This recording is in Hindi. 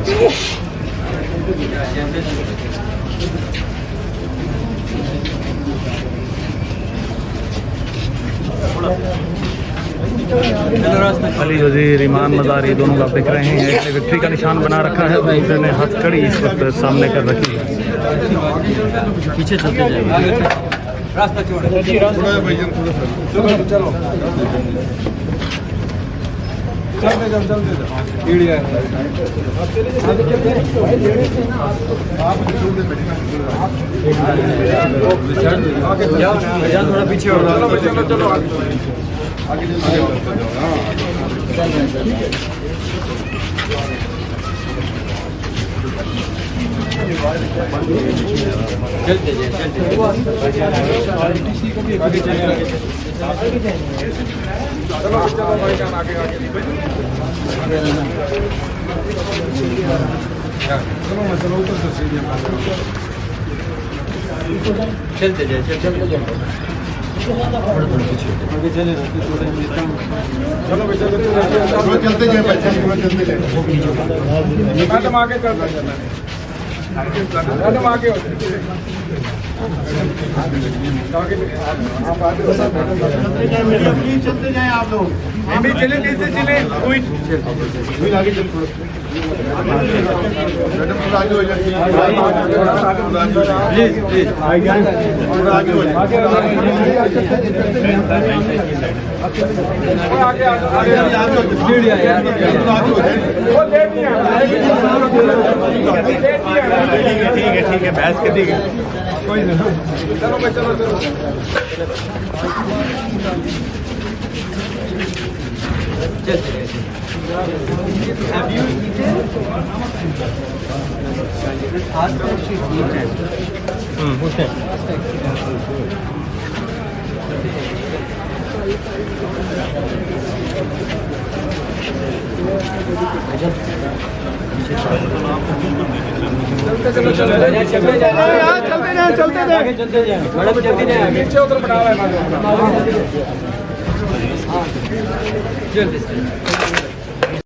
अली वजीर, ईमान मज़ार, ये दोनों आप देख रहे हैं। एक विक्ट्री का निशान बना रखा है, दूसरे ने हथकड़ी इस वक्त सामने कर रखी है। पीछे चलते जाएंगे, रास्ता छोड़, चलो चलो थोड़ा पीछे हो, चलो चलो आगे चलते चलते जाए आप लोग, चले चले आगे चल, मैडम थोड़ा आगे हो जाइए, प्लीज प्लीज आगे ठीक है बहस के, ठीक है कोई नहीं, चलो भाई चलो चलो। Have you eaten? Ask her if she's eaten. Okay. चलते चलते जाए मैडम, जल्दी जाए, पीछे उधर बढ़ा हुआ है।